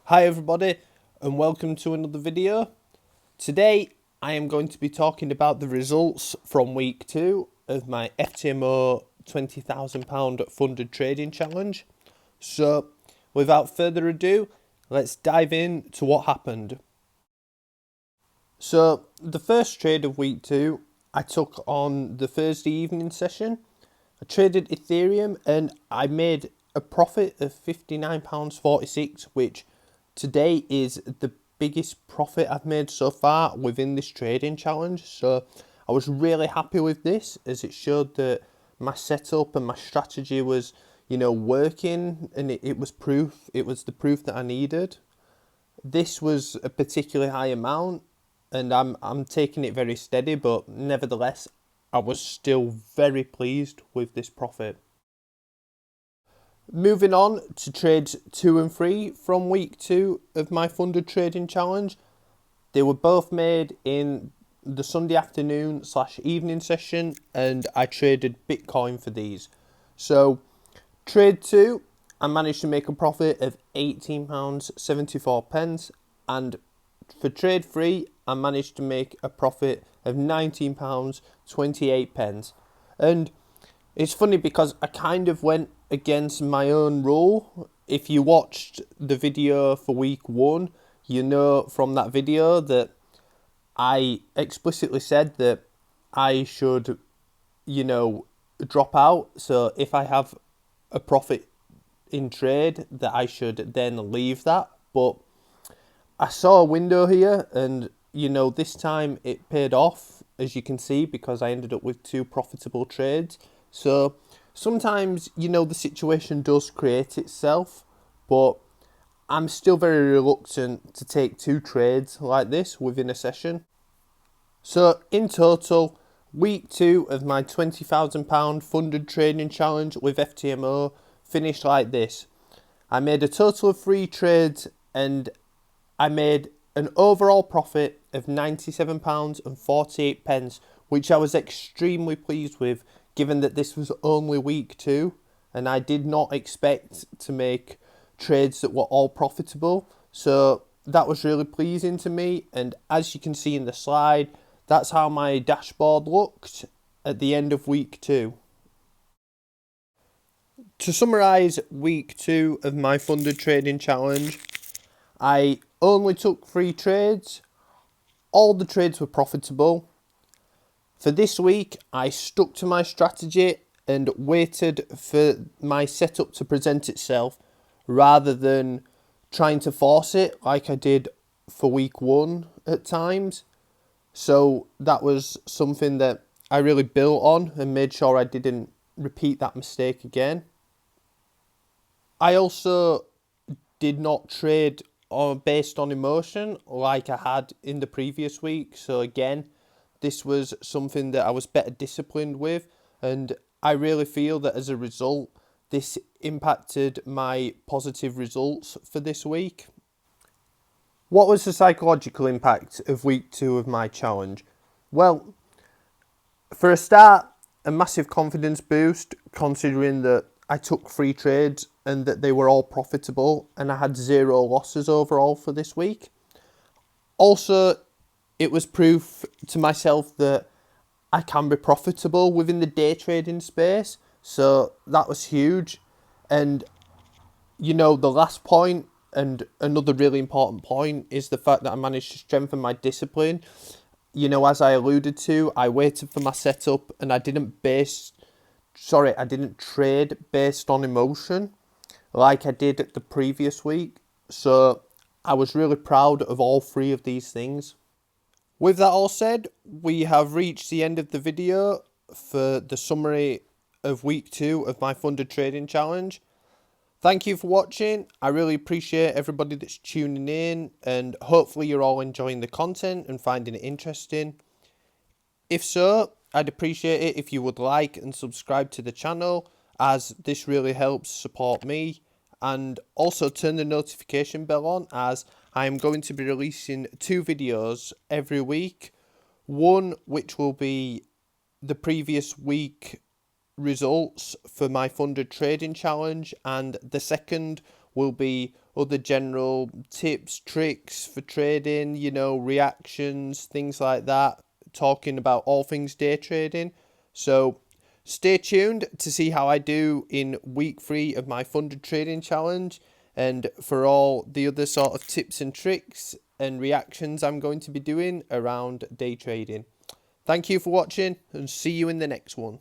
Hi everybody and welcome to another video. Today I am going to be talking about the results from week 2 of my FTMO £20,000 funded trading challenge. So without further ado, let's dive into what happened. So the first trade of week 2 I took on the Thursday evening session. I traded Ethereum and I made a profit of £59.46, which today is the biggest profit I've made so far within this trading challenge. So I was really happy with this, as it showed that my setup and my strategy was, working, and it was proof. It was the proof that I needed. This was a particularly high amount, and I'm taking it very steady, but nevertheless, I was still very pleased with this profit. Moving on to trades 2 and 3 from week 2 of my funded trading challenge. They were both made in the Sunday afternoon / evening session, and I traded Bitcoin for these. So trade 2, I managed to make a profit of £18.74, and for trade 3, I managed to make a profit of £19.28. And it's funny because I kind of went against my own rule. If you watched the video for week 1, you know from that video that I explicitly said that I should, drop out. So if I have a profit in trade, that I should then leave that. But I saw a window here, and this time it paid off, as you can see, because I ended up with 2 profitable trades. So sometimes, the situation does create itself, but I'm still very reluctant to take 2 trades like this within a session. So in total, week 2 of my £20,000 funded trading challenge with FTMO finished like this. I made a total of 3 trades, and I made an overall profit of £97.48, which I was extremely pleased with, given that this was only week 2 and I did not expect to make trades that were all profitable. So that was really pleasing to me, and as you can see in the slide, that's how my dashboard looked at the end of week 2. To summarise week 2 of my funded trading challenge, I only took 3 trades. All the trades were profitable. For this week, I stuck to my strategy and waited for my setup to present itself rather than trying to force it like I did for week 1 at times. So that was something that I really built on and made sure I didn't repeat that mistake again. I also did not trade based on emotion like I had in the previous week. So again, this was something that I was better disciplined with, and I really feel that as a result, this impacted my positive results for this week. What was the psychological impact of week 2 of my challenge? Well, for a start, a massive confidence boost, considering that I took 3 trades and that they were all profitable, and I had 0 losses overall for this week. Also, it was proof to myself that I can be profitable within the day trading space. So that was huge. And, the last point, and another really important point, is the fact that I managed to strengthen my discipline. As I alluded to, I waited for my setup and I didn't trade based on emotion like I did the previous week. So I was really proud of all 3 of these things. With that all said, we have reached the end of the video for the summary of week 2 of my funded trading challenge. Thank you for watching. I really appreciate everybody that's tuning in, and hopefully you're all enjoying the content and finding it interesting. If so, I'd appreciate it if you would like and subscribe to the channel, as this really helps support me, and also turn the notification bell on, as I am going to be releasing 2 videos every week. One which will be the previous week results for my funded trading challenge, and the second will be other general tips, tricks for trading, you know, reactions, things like that, talking about all things day trading. So stay tuned to see how I do in week 3 of my funded trading challenge, and for all the other sort of tips and tricks and reactions I'm going to be doing around day trading. Thank you for watching, and see you in the next one.